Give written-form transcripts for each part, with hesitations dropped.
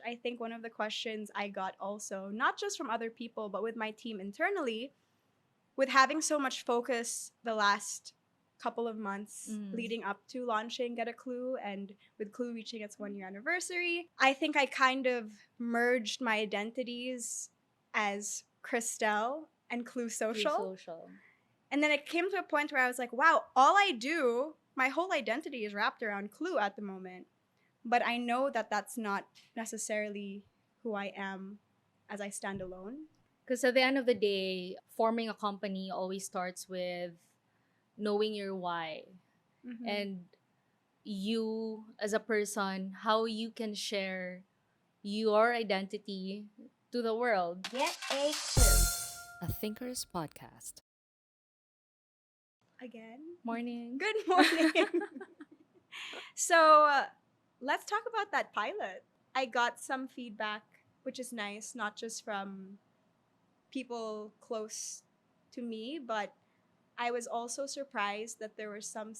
I think one of the questions I got also, not just from other people, but with my team internally, with having so much focus the last couple of months Mm. leading up to launching Get a Clue and with Clue reaching its 1 year anniversary, I think I kind of merged my identities as Christelle and Clue Through Social. social. And then it came to a point where I was like, wow, all I do, my whole identity is wrapped around Clue at the moment. But I know that that's not necessarily who I am as I stand alone. Because at the end of the day, forming a company always starts with knowing your why. Mm-hmm. And you as a person, how you can share your identity to the world. Get a Clue. A Thinker's Podcast. Again. Morning. Good morning. So let's talk about that pilot. I got some feedback, which is nice, not just from people close to me, but I was also surprised that there were some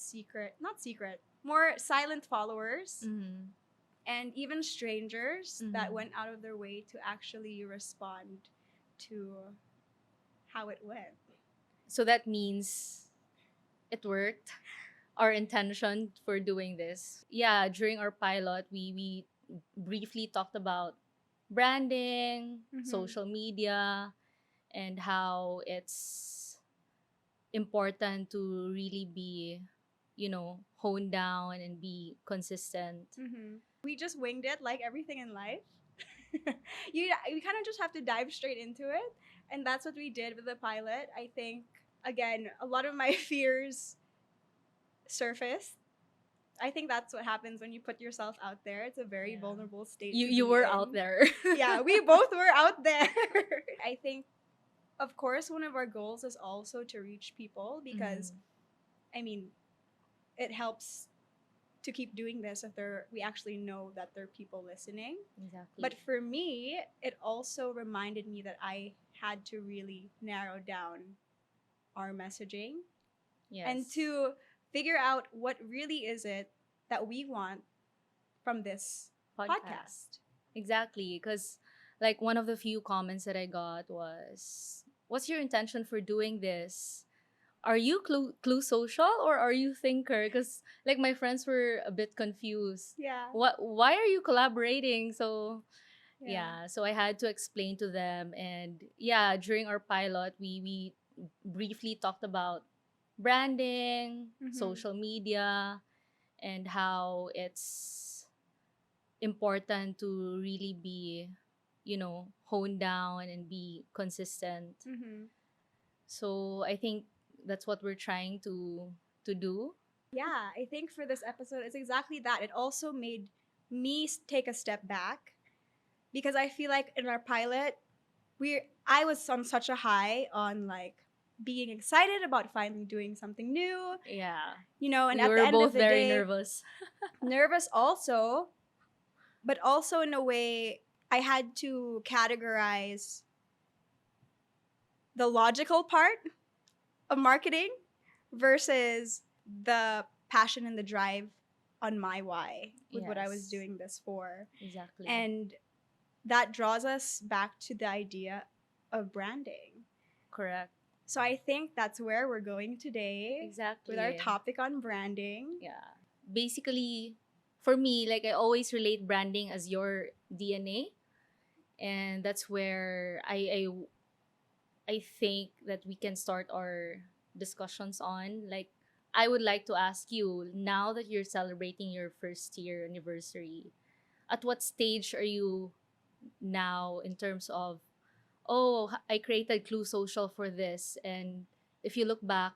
not secret, more silent followers Mm-hmm. and even strangers that Mm-hmm. went out of their way to actually respond to how it went. So that means it worked. Our intention for doing this. Yeah, during our pilot, we briefly talked about branding, Mm-hmm. social media, and how it's important to really be, honed down and be consistent. Mm-hmm. We just winged it like everything in life. You kind of just have to dive straight into it, and that's what we did with the pilot. I think again, a lot of my fears surfaced. I think that's what happens when you put yourself out there. It's a very Yeah. vulnerable state You to you be were out in. there. Yeah, we both were out there. I think, of course, one of our goals is also to reach people because, Mhm. I mean, it helps to keep doing this if we actually know that there are people listening. Exactly. But for me, it also reminded me that I had to really narrow down our messaging and Yes. to figure out what really is it that we want from this Podcast. podcast. Exactly, because like one of the few comments that I got was, "What's your intention for doing this? Are you clue social or are you thinker?" Because like my friends were a bit confused. Yeah. What? Why are you collaborating? So Yeah. yeah, so I had to explain to them, and yeah, during our pilot, we briefly talked about branding, Mm-hmm. social media, and how it's important to really be, honed down and be consistent. Mm-hmm. So I think that's what we're trying to do. Yeah, I think for this episode, it's exactly that. It also made me take a step back because I feel like in our pilot, I was on such a high on like being excited about finally doing something new, Yeah. and We at the were end both of the very day, nervous. nervous also, but also in a way I had to categorize the logical part of marketing versus the passion and the drive on my why with what I was Yes. doing this for. Exactly. And that draws us back to the idea of branding. Correct. So I think that's where we're going today with our Exactly. topic on branding. Yeah. Basically, for me, like I always relate branding as your DNA, and that's where I think that we can start our discussions on. Like, I would like to ask you, now that you're celebrating your first year anniversary, at what stage are you now in terms of, oh, I created Clue Social for this, and if you look back,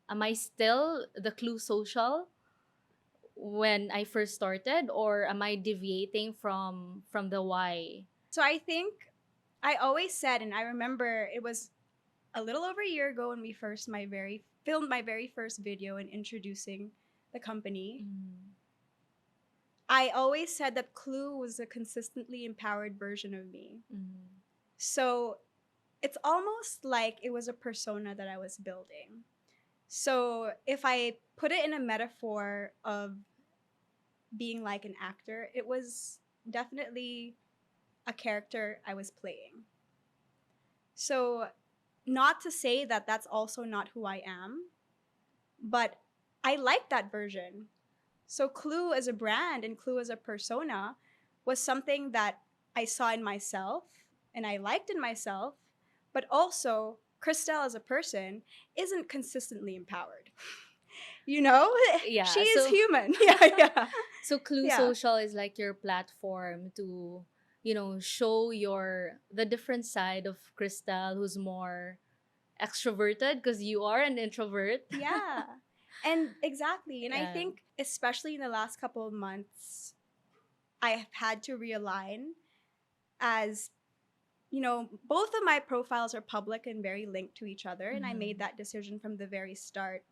am I still the Clue Social when I first started, or am I deviating from the why? So I think I always said, and I remember it was a little over a year ago when we filmed my very first video in introducing the company. Mm. I always said that Clue was a consistently empowered version of me. Mm. So it's almost like it was a persona that I was building. So if I put it in a metaphor of being like an actor, it was definitely a character I was playing. So, not to say that that's also not who I am, but I like that version. So, Clue as a brand and Clue as a persona was something that I saw in myself and I liked in myself, but also Christelle as a person isn't consistently empowered. You know, she Yeah. is So human. Yeah, yeah. so Clue Yeah. Social is like your platform to, show the different side of Crystal, who's more extroverted because you are an introvert. Yeah. And exactly. And I Yeah. think, especially in the last couple of months, I have had to realign as, both of my profiles are public and very linked to each other. And I made Mhm. that decision from the very start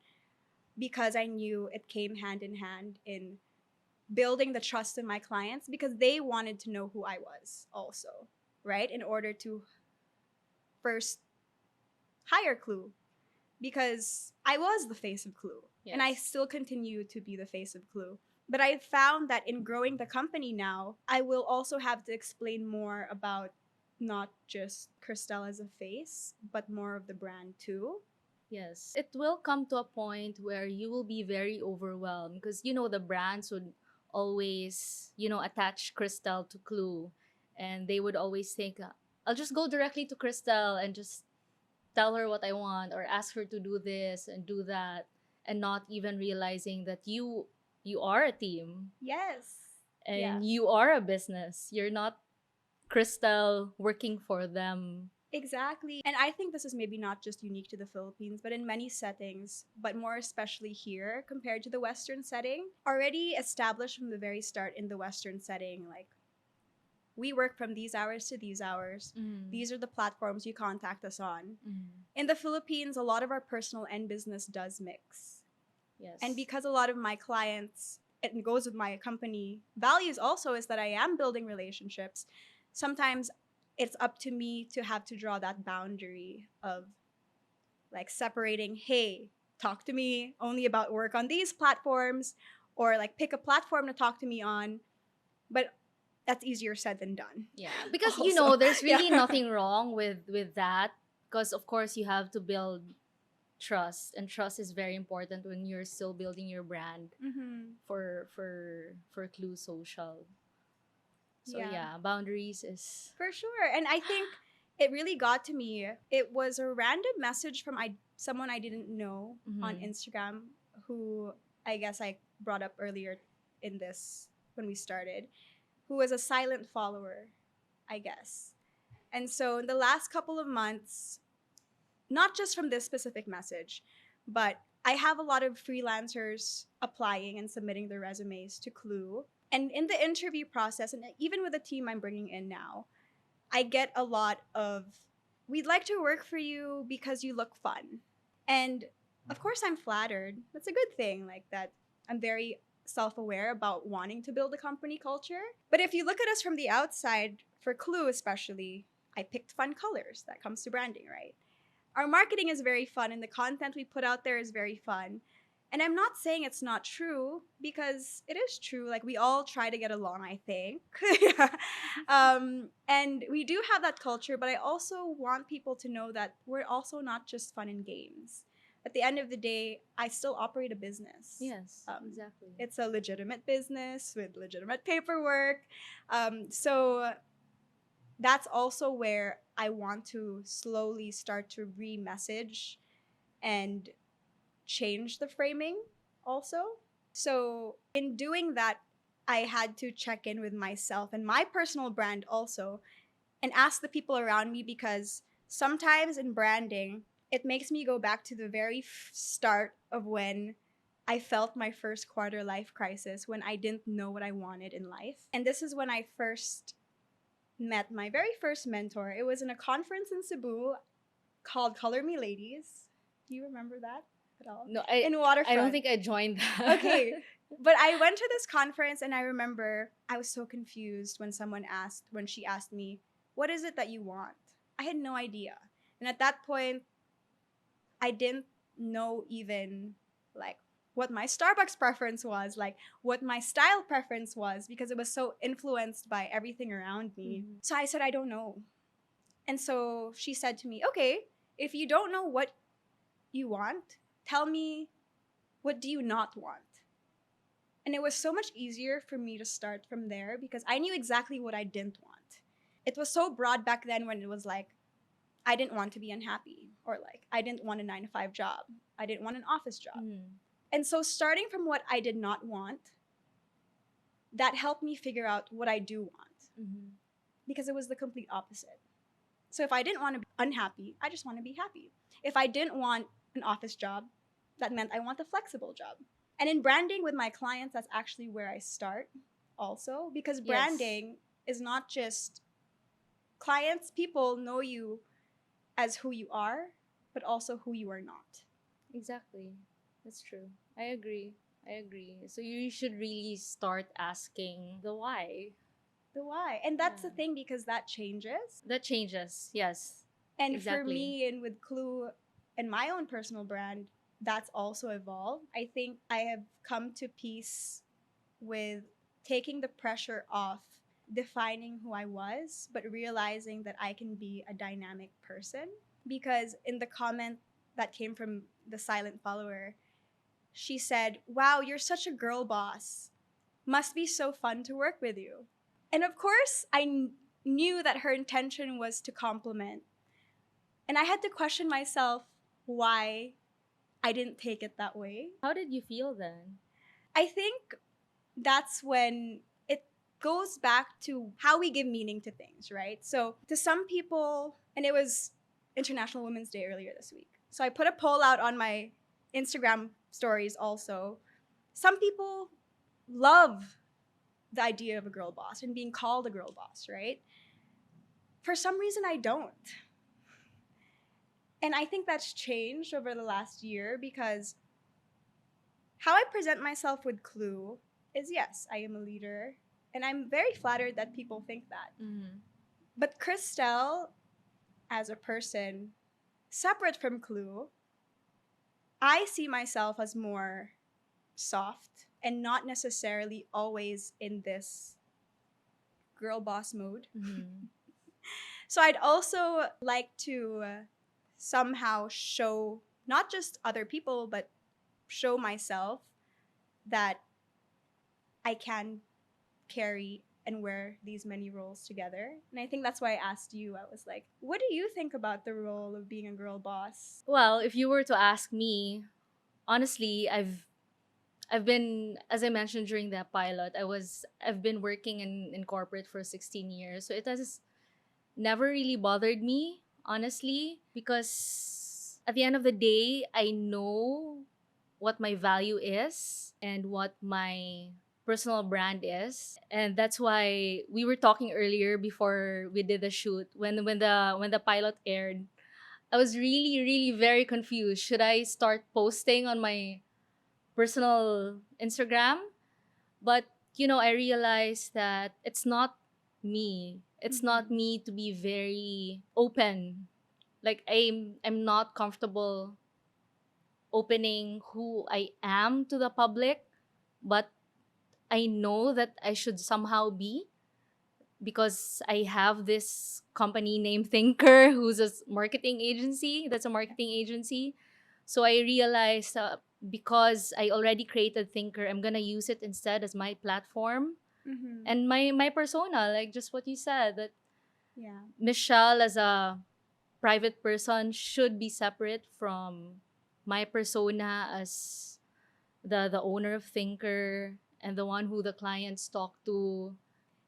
because I knew it came hand in hand in building the trust of my clients because they wanted to know who I was also, right? In order to first hire Clue because I was the face of Clue and I Yes. still continue to be the face of Clue. But I found that in growing the company now, I will also have to explain more about not just Christelle as a face, but more of the brand too. Yes. It will come to a point where you will be very overwhelmed because, the brands would always, attach Crystal to Clue. And they would always think, I'll just go directly to Crystal and just tell her what I want or ask her to do this and do that, and not even realizing that you are a team Yes. Yeah. and you are a business. You're not Crystal working for them. Exactly. And I think this is maybe not just unique to the Philippines, but in many settings, but more especially here compared to the Western setting, already established from the very start in the Western setting, like we work from these hours to these hours. Mm. These are the platforms you contact us on. Mm. In the Philippines, a lot of our personal and business does mix. And Yes. because a lot of my clients, it goes with my company values also, is that I am building relationships. Sometimes it's up to me to have to draw that boundary of like separating, hey, talk to me only about work on these platforms, or like pick a platform to talk to me on. But that's easier said than done. Yeah, because Also, there's yeah. really nothing wrong with that, because of course you have to build trust, and trust is very important when you're still building your brand Mm-hmm. for Clue Social. So Yeah. yeah, boundaries is. For sure. And I think it really got to me. It was a random message from someone I didn't know on Mhm. Instagram who I guess I brought up earlier in this when we started, who was a silent follower, I guess. And so in the last couple of months, not just from this specific message, but I have a lot of freelancers applying and submitting their resumes to Clue. And in the interview process, and even with the team I'm bringing in now, I get a lot of, we'd like to work for you because you look fun. And of course, I'm flattered. That's a good thing, like that. I'm very self aware about wanting to build a company culture. But if you look at us from the outside, for Clue especially, I picked fun colors. That comes to branding, right? Our marketing is very fun and the content we put out there is very fun. And I'm not saying it's not true because it is true. Like we all try to get along, I think. Yeah. And we do have that culture, but I also want people to know that we're also not just fun and games. At the end of the day, I still operate a business. Yes, exactly. It's a legitimate business with legitimate paperwork. So that's also where I want to slowly start to re-message and change the framing also. So in doing that, I had to check in with myself and my personal brand also and ask the people around me because sometimes in branding, it makes me go back to the very start of when I felt my first quarter life crisis when I didn't know what I wanted in life. And this is when I first met my very first mentor. It was in a conference in Cebu called Color Me Ladies. Do you remember that at all? No, In I don't Waterfront. think I joined that. Okay. But I went to this conference and I remember I was so confused when when she asked me, what is it that you want? I had no idea. And at that point, I didn't know even like what my Starbucks preference was, like what my style preference was, because it was so influenced by everything around me. Mhm. So I said, I don't know. And so she said to me, okay, if you don't know what you want, tell me, what do you not want? And it was so much easier for me to start from there because I knew exactly what I didn't want. It was so broad back then when it was like, I didn't want to be unhappy, or like, I didn't want a 9 to 5 job. I didn't want an office job. Mhm. And so, starting from what I did not want, that helped me figure out what I do want Mhm. because it was the complete opposite. So, if I didn't want to be unhappy, I just want to be happy. If I didn't want an office job, that meant I want a flexible job. And in branding with my clients, that's actually where I start also because Yes. branding is not just clients, people know you as who you are, but also who you are not. Exactly. That's true. I agree. I agree. So you should really start asking the why. The why. And that's the Yeah. thing because that changes. That changes. Yes. And for Exactly. me, and with Clou and my own personal brand, that's also evolved. I think I have come to peace with taking the pressure off defining who I was, but realizing that I can be a dynamic person. Because in the comment that came from the silent follower, she said, "Wow, you're such a girl boss. Must be so fun to work with you." And of course, knew that her intention was to compliment. And I had to question myself why I didn't take it that way. How did you feel then? I think that's when it goes back to how we give meaning to things, right? So, to some people, and it was International Women's Day earlier this week. So, I put a poll out on my Instagram stories also. Some people love the idea of a girl boss and being called a girl boss, right? For some reason, I don't. And I think that's changed over the last year because how I present myself with Clue is yes, I am a leader. And I'm very flattered that people think that. Mm-hmm. But Christelle, as a person, separate from Clue, I see myself as more soft and not necessarily always in this girl boss mode. Mm-hmm. So I'd also like to somehow show not just other people, but show myself that I can carry and wear these many roles together. And I think that's why I asked you. I was like, what do you think about the role of being a girl boss? Well, if you were to ask me, honestly, I've been, as I mentioned during that pilot, I've been working in corporate for 16 years. So it has never really bothered me, honestly, because at the end of the day, I know what my value is and what my personal brand is. And that's why we were talking earlier before we did the shoot when the pilot aired. I was really, really very confused. Should I start posting on my personal Instagram? But I realized that it's not me. It's not Mhm. me to be very open. Like I'm not comfortable opening who I am to the public, but I know that I should somehow be because I have this company named Thinker, who's a marketing agency. That's a marketing agency. So I realized because I already created Thinker, I'm gonna use it instead as my platform Mhm. and my persona, like just what you said, that Yeah. Michelle as a private person should be separate from my persona as the owner of Thinker and the one who the clients talk to.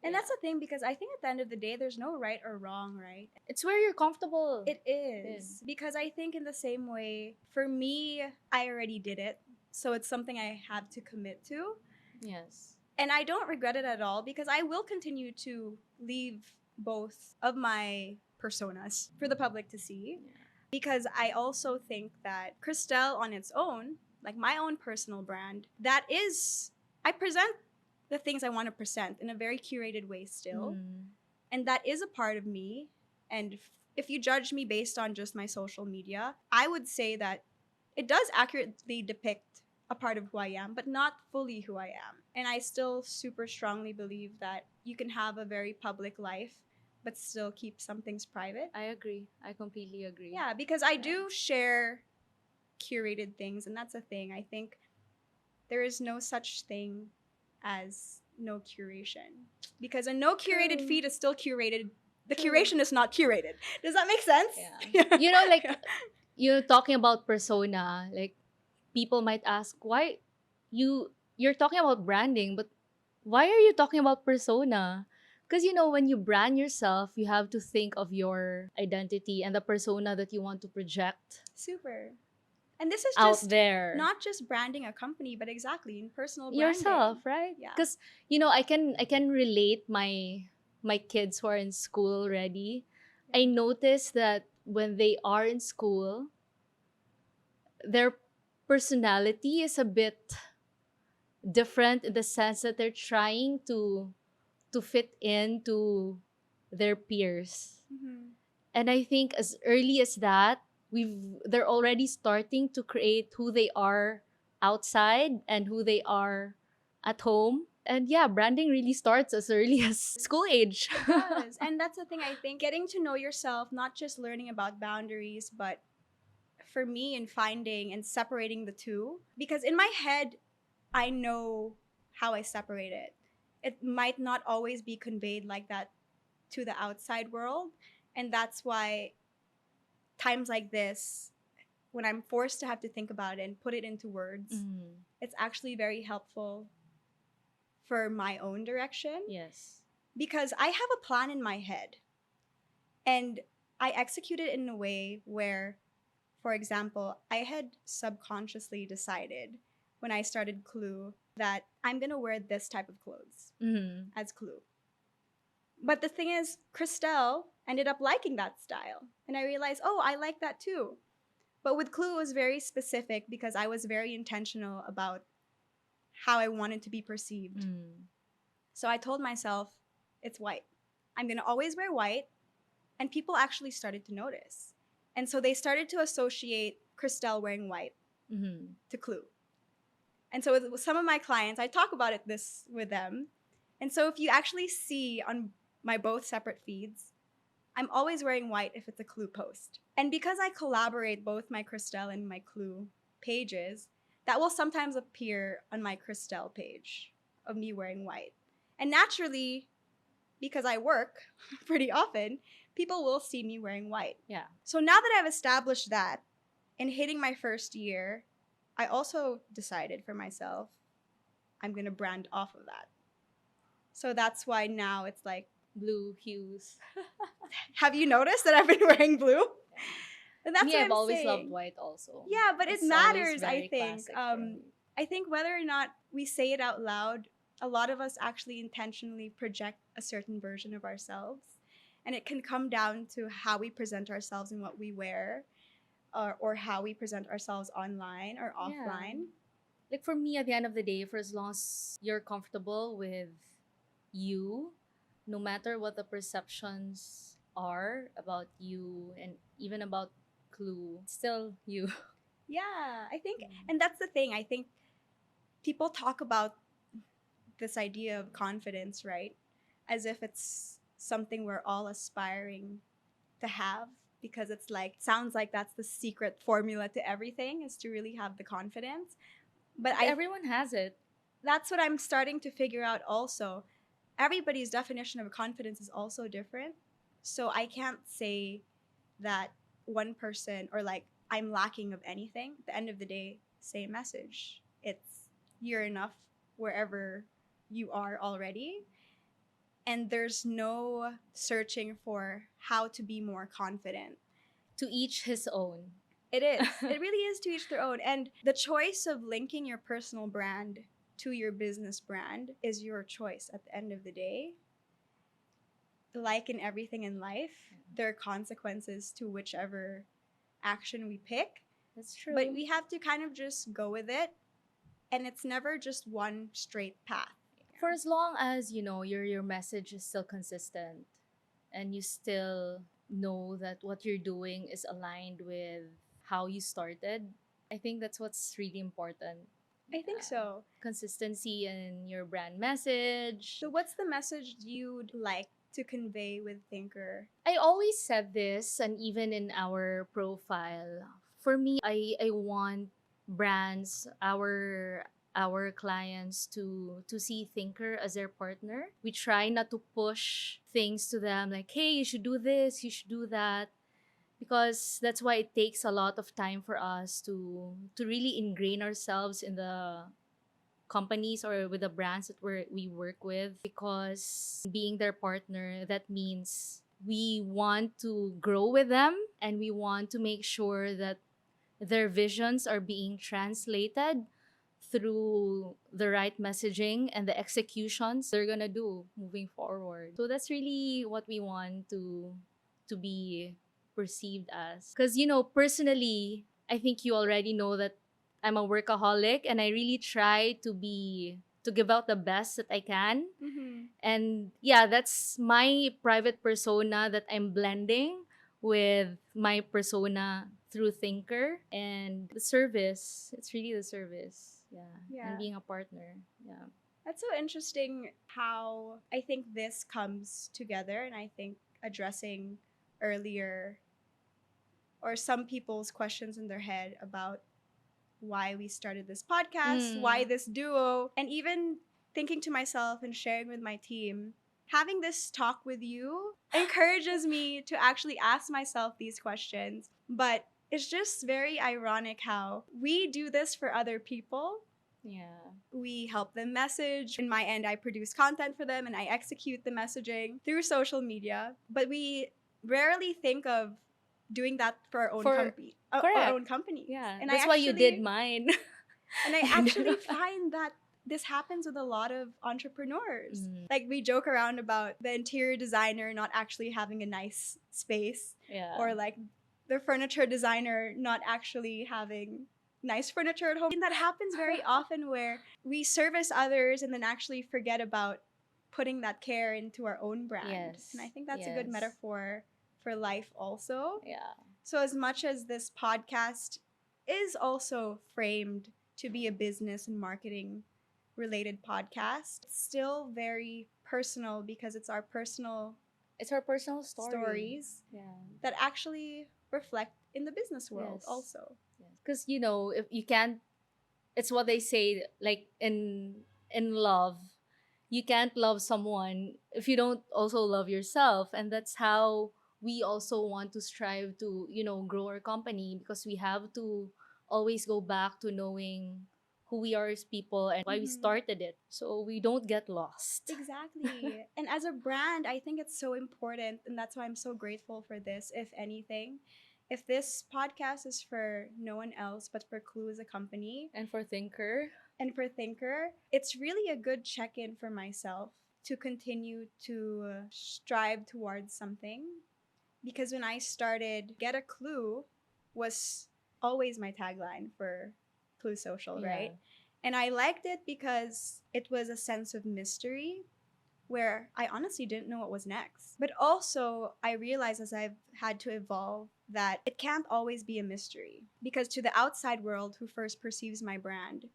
And Yeah. that's the thing because I think at the end of the day, there's no right or wrong, right? It's where you're comfortable. It in. is. Because I think in the same way, for me, I already did it. So it's something I have to commit to. Yes. And I don't regret it at all because I will continue to leave both of my personas for the public to see. Yeah. Because I also think that Christelle on its own, like my own personal brand, that is, I present the things I want to present in a very curated way still. Mm. And that is a part of me. And if you judge me based on just my social media, I would say that it does accurately depict a part of who I am, but not fully who I am. And I still super strongly believe that you can have a very public life, but still keep some things private. I agree. I completely agree. Yeah, because I do share curated things, and that's a thing. I think there is no such thing as no curation, because a no curated True. feed is still curated. The True. curation is not curated. Does that make sense? Yeah. You know, like, you're talking about persona, like, people might ask why you're talking about branding, but why are you talking about persona? Because, when you brand yourself, you have to think of your identity and the persona that you want to project Super. And this is out just there. not just branding a company, but exactly in personal Yourself, branding. right? Yeah. Because, I can relate my kids who are in school already. I notice that when they are in school, their personality is a bit different in the sense that they're trying to fit into their peers. Mhm. And I think as early as that, they're already starting to create who they are outside and who they are at home. And yeah, branding really starts as early as school age. It does. And that's the thing, I think, getting to know yourself, not just learning about boundaries, but for me, in finding and separating the two. Because in my head, I know how I separate it. It might not always be conveyed like that to the outside world. And that's why times like this, when I'm forced to have to think about it and put it into words, Mm, it's actually very helpful for my own direction, yes. because I have a plan in my head and I execute it in a way where, for example, I had subconsciously decided when I started Clou that I'm going to wear this type of clothes Mm, as Clou. But the thing is, Christelle ended up liking that style. And I realized, oh, I like that too. But with Clue, it was very specific because I was very intentional about how I wanted to be perceived. mm. So I told myself, it's white. I'm going to always wear white. And people actually started to notice. And so they started to associate Christelle wearing white Mm-hmm. to Clue. And so with some of my clients, I talk about this with them. And so if you actually see on my both separate feeds, I'm always wearing white if it's a Clue post. And because I collaborate both my Christelle and my Clue pages, that will sometimes appear on my Christelle page of me wearing white. And naturally, because I work pretty often, people will see me wearing white. Yeah. So now that I've established that and hitting my first year, I also decided for myself, I'm going to brand off of that. So that's why now it's like, Blue hues. have you noticed that I've been wearing blue? And that's Me, what I've I'm always saying. loved white also. Yeah, but it It's always matters, I very think. classic for me. I think whether or not we say it out loud, a lot of us actually intentionally project a certain version of ourselves. And it can come down to how we present ourselves and what we wear, or how we present ourselves online or offline. Like, for me, at the end of the day, for as long as you're comfortable with you, no matter what the perceptions are about you and even about Clue, it's still you. Yeah, I think, and that's the thing. I think people talk about this idea of confidence, right? As if it's something we're all aspiring to have, because it's like, sounds like that's the secret formula to everything, is to really have the confidence. But Everyone has it. that's what I'm starting to figure out also. Everybody's definition of confidence is also different. So I can't say that one person, or like I'm lacking of anything. At the end of the day, same message. It's, you're enough wherever you are already. And there's no searching for how to be more confident. To each his own. It is. It really is to each their own. And the choice of linking your personal brand to your business brand is your choice at the end of the day. Like in everything in life, there are consequences to whichever action we pick. That's true. But we have to kind of just go with it. And it's never just one straight path. For as long as your message is still consistent and you still know that what you're doing is aligned with how you started, I think that's what's really important. I think so. Consistency in your brand message. So, what's the message you'd like to convey with Thinker? I always said this, and even in our profile, for me, I want brands, our clients to see Thinker as their partner. We try not to push things to them like, hey, you should do this, you should do that, because that's why it takes a lot of time for us to really ingrain ourselves in the companies or with the brands that we work with, because being their partner, that means we want to grow with them and we want to make sure that their visions are being translated through the right messaging and the executions they're gonna do moving forward. So that's really what we want to be perceived as. Because personally, I think you already know that I'm a workaholic and I really try to give out the best that I can. Mm-hmm. And yeah, that's my private persona that I'm blending with my persona through Thinker, and the service. It's really the service. Yeah. And Yeah. being a partner. Yeah. That's so interesting how I think this comes together, and I think addressing earlier or some people's questions in their head about why we started this podcast, why this duo, and even thinking to myself and sharing with my team. Having this talk with you encourages me to actually ask myself these questions. But it's just very ironic how we do this for other people. Yeah. We help them message. In my end, I produce content for them and I execute the messaging through social media. But we rarely think of doing that for our own For company, our correct. own companies. Yeah. And That's I why you did actually mine. and I actually find that this happens with a lot of entrepreneurs. Mm. Like we joke around about the interior designer not actually having a nice space, Yeah. or like the furniture designer not actually having nice furniture at home. And that happens very often where we service others and then actually forget about putting that care into our own brand. Yes. And I think that's a good Yes. metaphor for life also. Yeah. So as much as this podcast is also framed to be a business and marketing related podcast, it's still very personal because it's our personal It's our personal stories Yeah. that actually reflect in the business world Yes. also. Because if you can't, it's what they say, like in love, you can't love someone if you don't also love yourself. And that's how we also want to strive to grow our company, because we have to always go back to knowing who we are as people and why we Mhm. started it, so we don't get lost. Exactly. And as a brand, I think it's so important. And that's why I'm so grateful for this, if anything. If this podcast is for no one else but for Clue as a company And for Thinker, and for Thinker, it's really a good check in for myself to continue to strive towards something. Because when I started, Get a Clue was always my tagline for Clue Social, Yeah. right? And I liked it because it was a sense of mystery where I honestly didn't know what was next. But also, I realized as I've had to evolve that it can't always be a mystery. Because to the outside world who first perceives my brand,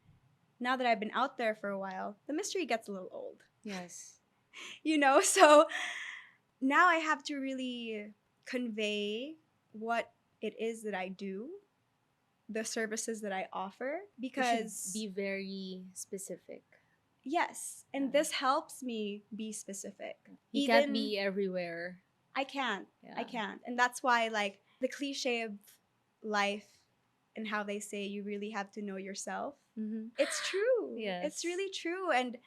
now that I've been out there for a while, the mystery gets a little old. yes. So now I have to really convey what it is that I do, the services that I offer, You because should be very specific. yes, and Yeah. this helps me be specific. You can't be everywhere. I can't. I Yeah. can't. And that's why, like, the cliche of life and how they say you really have to know yourself. Mm-hmm. It's true. Yes. It's really true. And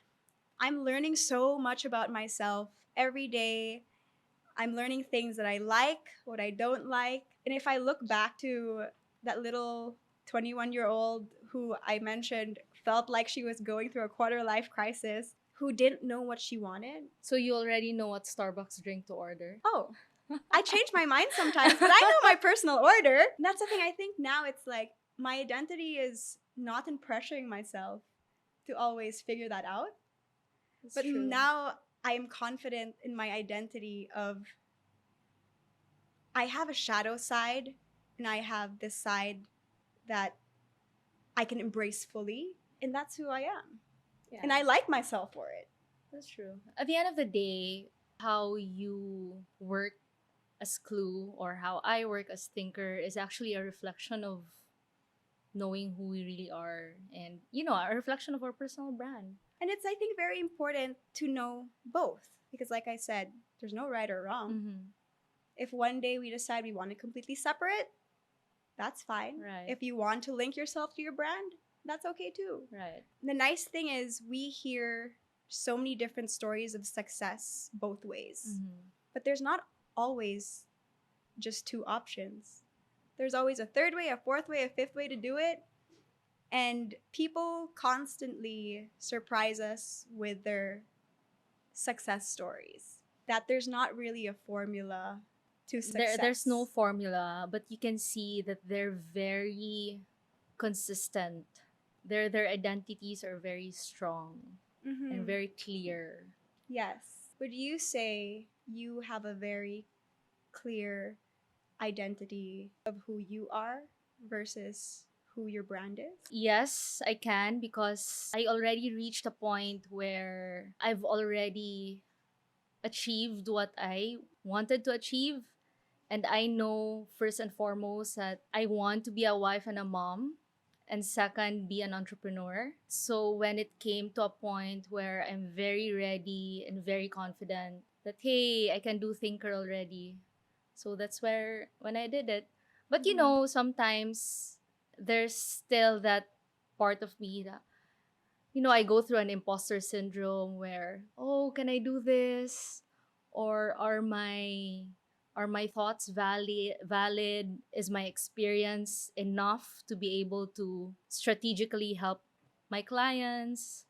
I'm learning so much about myself every day. I'm learning things that I like, what I don't like. And if I look back to that little 21-year-old who I mentioned felt like she was going through a quarter life crisis, who didn't know what she wanted. So you already know what Starbucks drink to order. Oh, I change my mind sometimes, but I know my personal order. And that's the thing. I think now it's like my identity is not in pressuring myself to always figure that out. That's But true. now I am confident in my identity of I have a shadow side and I have this side that I can embrace fully. And that's who I am. Yeah. And I like myself for it. That's true. At the end of the day, how you work as Clue or how I work as Thinker is actually a reflection of knowing who we really are and, a reflection of our personal brand. And it's, I think, very important to know both. Because, like I said, there's no right or wrong. Mm-hmm. If one day we decide we want to completely separate, that's fine. Right. If you want to link yourself to your brand, that's okay too. Right. The nice thing is we hear so many different stories of success both ways. Mm-hmm. But there's not always just two options. There's always a third way, a fourth way, a fifth way to do it. And people constantly surprise us with their success stories. That there's not really a formula to success. There's no formula, but you can see that they're very consistent. Their identities are very strong and very clear. Yes. Would you say you have a very clear identity of who you are versus who your brand is? Yes, I can because I already reached a point where I've already achieved what I wanted to achieve. And I know first and foremost that I want to be a wife and a mom. And second, be an entrepreneur. So when it came to a point where I'm very ready and very confident that, hey, I can do Thinker already. So that's when I did it. But sometimes there's still that part of me that, I go through an imposter syndrome where, oh, can I do this? Or are my thoughts valid? Is my experience enough to be able to strategically help my clients?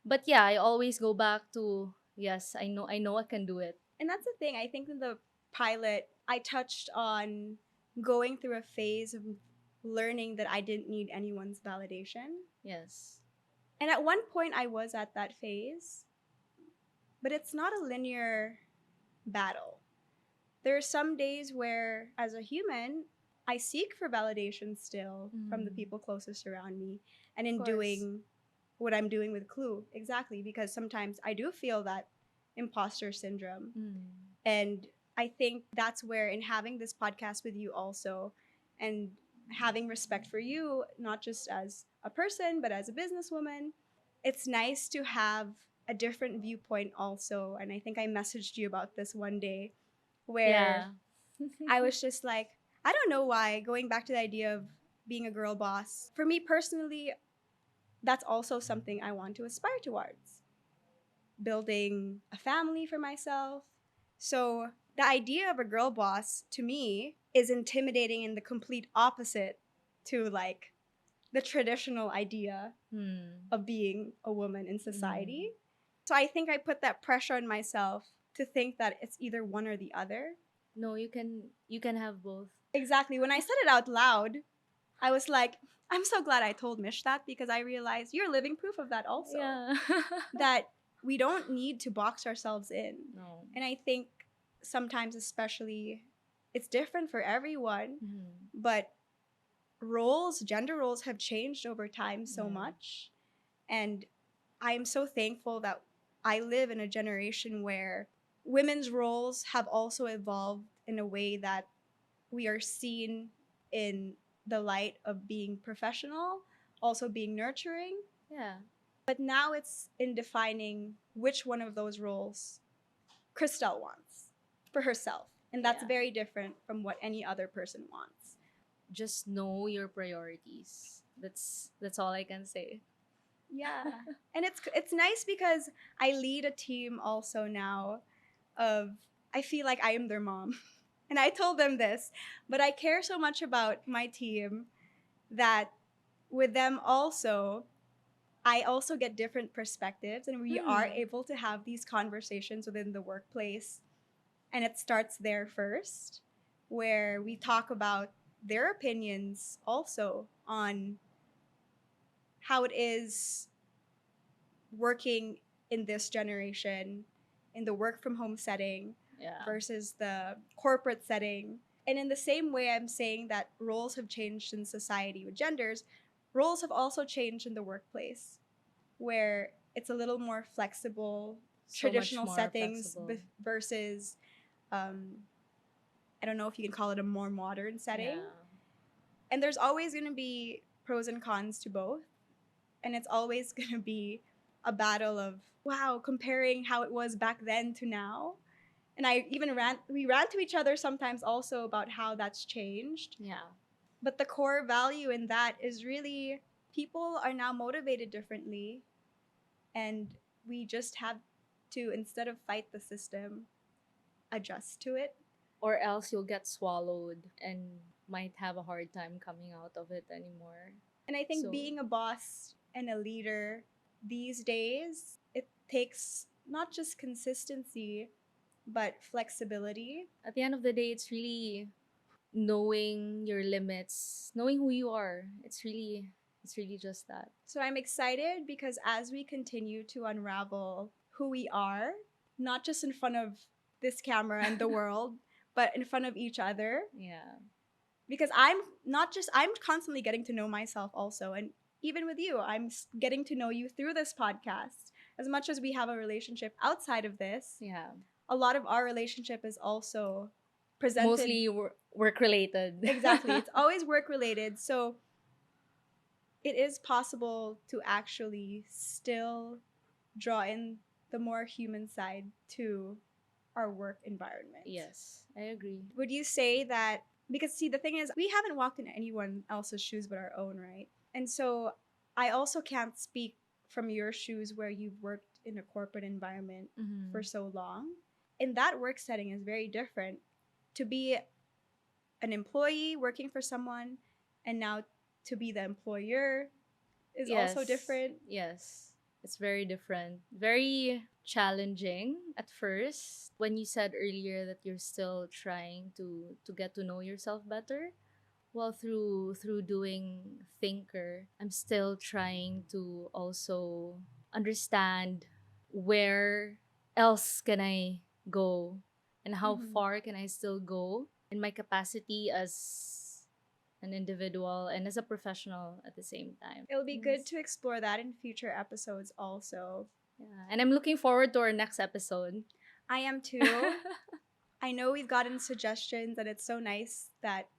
But yeah, I always go back to, yes, I know I can do it. And that's the thing. I think in the pilot, I touched on going through a phase of learning that I didn't need anyone's validation. Yes. And at one point, I was at that phase, but it's not a linear battle. There are some days where, as a human, I seek for validation still from the people closest around me and in doing what I'm doing with Clou. Exactly, because sometimes I do feel that imposter syndrome. And I think that's where, in having this podcast with you also, and having respect for you, not just as a person, but as a businesswoman, it's nice to have a different viewpoint also. And I think I messaged you about this one day where I was just like, I don't know why, going back to the idea of being a girl boss, for me personally, that's also something I want to aspire towards. Building a family for myself. So the idea of a girl boss to me is intimidating and the complete opposite to like the traditional idea of being a woman in society. So I think I put that pressure on myself to think that it's either one or the other. No, you can have both. Exactly. When I said it out loud, I was like, I'm so glad I told Mish that because I realized you're living proof of that also. Yeah. That we don't need to box ourselves in. No. And I think sometimes, especially, it's different for everyone, but gender roles have changed over time so much. And I'm so thankful that I live in a generation where women's roles have also evolved in a way that we are seen in the light of being professional, also being nurturing. Yeah. But now it's in defining which one of those roles Christelle wants for herself. And that's very different from what any other person wants. Just know your priorities. That's all I can say. Yeah. And it's nice because I lead a team also now of I feel like I am their mom. And I told them this, but I care so much about my team that with them also I also get different perspectives and we are able to have these conversations within the workplace. And it starts there first, where we talk about their opinions also on how it is working in this generation in the work from home setting versus the corporate setting. And in the same way, I'm saying that roles have changed in society with genders, roles have also changed in the workplace, where it's a little more flexible, So much traditional more settings flexible. versus, I don't know if you can call it a more modern setting. Yeah. And there's always going to be pros and cons to both. And it's always going to be a battle of, wow, comparing how it was back then to now. And we rant to each other sometimes also about how that's changed. Yeah. But the core value in that is really people are now motivated differently. And we just have to, instead of fight the system, adjust to it. Or else you'll get swallowed and might have a hard time coming out of it anymore. And I think So- being a boss and a leader these days, it takes not just consistency, but flexibility. At the end of the day, it's really knowing your limits, knowing who you are. It's really just that. So I'm excited because as we continue to unravel who we are, not just in front of this camera and the world, but in front of each other. Yeah. Because I'm constantly getting to know myself also. And even with you, I'm getting to know you through this podcast. As much as we have a relationship outside of this, Yeah. a lot of our relationship is also presented. Mostly work related. Exactly. It's always work related. So it is possible to actually still draw in the more human side to our work environment. Yes, I agree. Would you say that, because see, the thing is, we haven't walked in anyone else's shoes but our own, right? And so I also can't speak from your shoes where you've worked in a corporate environment Mhm. for so long. In that work setting is very different. To be an employee working for someone and now to be the employer is also different. Yes. It's very different. Very challenging at first. When you said earlier that you're still trying to get to know yourself better, well, through doing Thinker, I'm still trying to also understand where else can I go and how Mhm. far can I still go in my capacity as an individual and as a professional at the same time. It'll be good Yes. to explore that in future episodes also. Yeah. And I'm looking forward to our next episode. I am too. I know we've gotten suggestions, and it's so nice that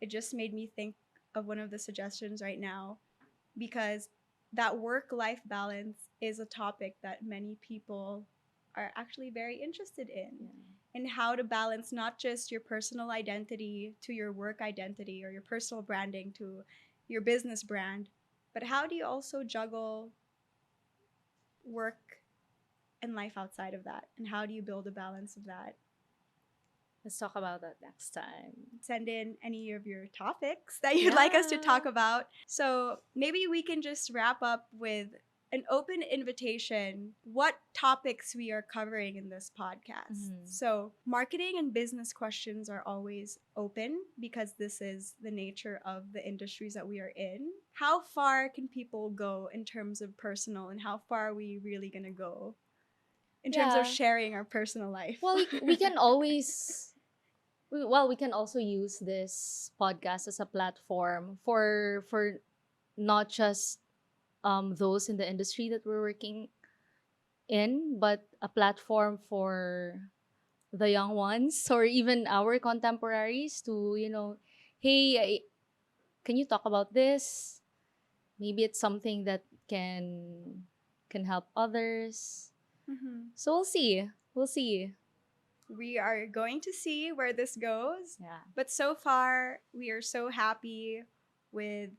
it just made me think of one of the suggestions right now, because that work life balance is a topic that many people are actually very interested in. Yeah. And how to balance not just your personal identity to your work identity or your personal branding to your business brand, but how do you also juggle work and life outside of that? And how do you build a balance of that? Let's talk about that next time. Send in any of your topics that you'd like us to Yeah. talk about. So maybe we can just wrap up with an open invitation what topics we are covering in this podcast. Mhm. So, marketing and business questions are always open because this is the nature of the industries that we are in. How far can people go in terms of personal, and how far are we really going to go in terms of Yeah. sharing our personal life? Well, we can always we can also use this podcast as a platform for not just those in the industry that we're working in, but a platform for the young ones or even our contemporaries to, hey, can you talk about this? Maybe it's something that can help others. Mhm. So we'll see. We'll see. We are going to see where this goes. Yeah. But so far, we are so happy with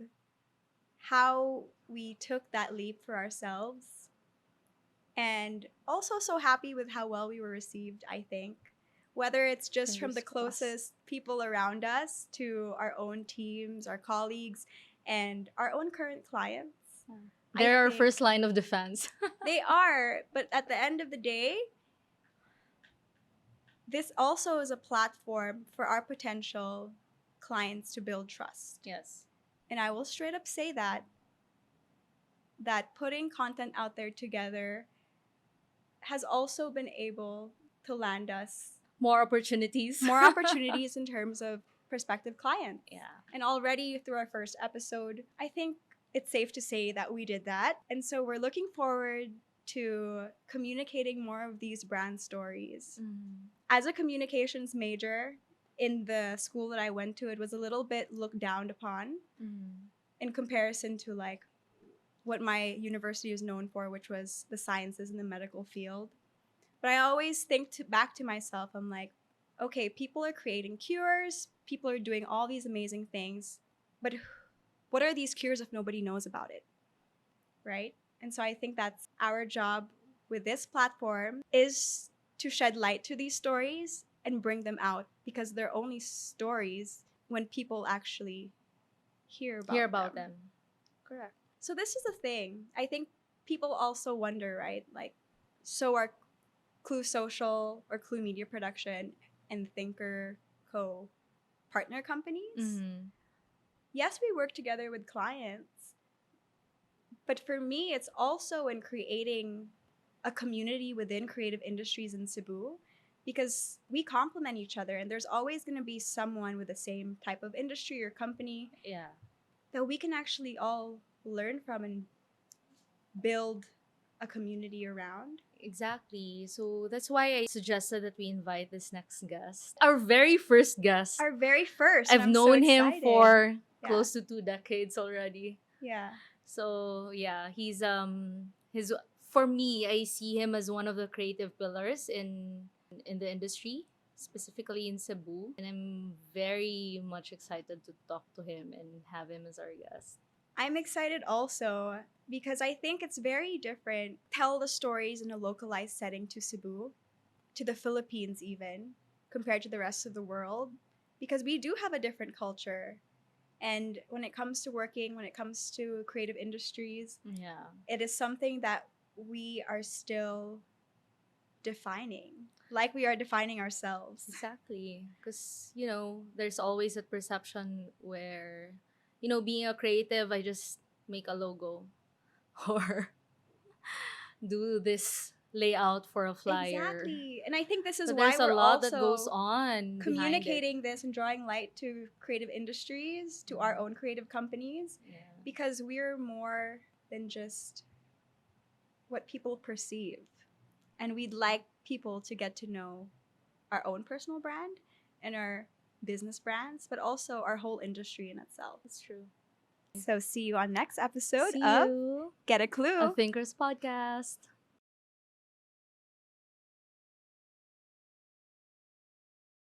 how we took that leap for ourselves. And also so happy with how well we were received, I think. Whether it's just from the Fingers crossed. closest people around us to our own teams, our colleagues, and our own current clients. I They're our think first line of defense. They are, but at the end of the day, this also is a platform for our potential clients to build trust. Yes. And I will straight up say that putting content out there together has also been able to land us More opportunities. more opportunities in terms of prospective clients. Yeah. And already through our first episode, I think it's safe to say that we did that. And so we're looking forward to communicating more of these brand stories. As a communications major in the school that I went to, it was a little bit looked down upon in comparison to like what my university is known for, which was the sciences and the medical field. But I always think back to myself, I'm like, okay, people are creating cures, people are doing all these amazing things, but what are these cures if nobody knows about it? Right? And so I think that's our job with this platform is to shed light to these stories and bring them out because they're only stories when people actually hear about them. Correct. So this is the thing. I think people also wonder, right? Like, so are Clue Social or Clue Media Production and Thinker Co. partner companies? Yes, we work together with clients, but for me, it's also in creating a community within creative industries in Cebu because we complement each other and there's always going to be someone with the same type of industry or company that we can actually all learn from and build a community around. Exactly. So that's why I suggested that we invite this next guest. Our very first guest. Our very first. I've I'm known so him excited. for Yeah. close to 2 decades already. Yeah. So yeah, he's his for me, I see him as one of the creative pillars in the industry, specifically in Cebu, and I'm very much excited to talk to him and have him as our guest. I'm excited also because I think it's very different. Tell the stories in a localized setting to Cebu, to the Philippines even, compared to the rest of the world, because we do have a different culture. And when it comes to working, when it comes to creative industries, Yeah. it is something that we are still defining, like we are defining ourselves. Exactly. Because, there's always a perception where, being a creative, I just make a logo or do this layout for a flyer. Exactly. And I think this is But why there's a we're lot that goes also on behind it. communicating this and drawing light to creative industries, to our own creative companies, Yeah. because we're more than just what people perceive. And we'd like people to get to know our own personal brand and our business brands, but also our whole industry in itself. That's true. So see you on next episode See of you. Get a A Clue. Thinkers Podcast.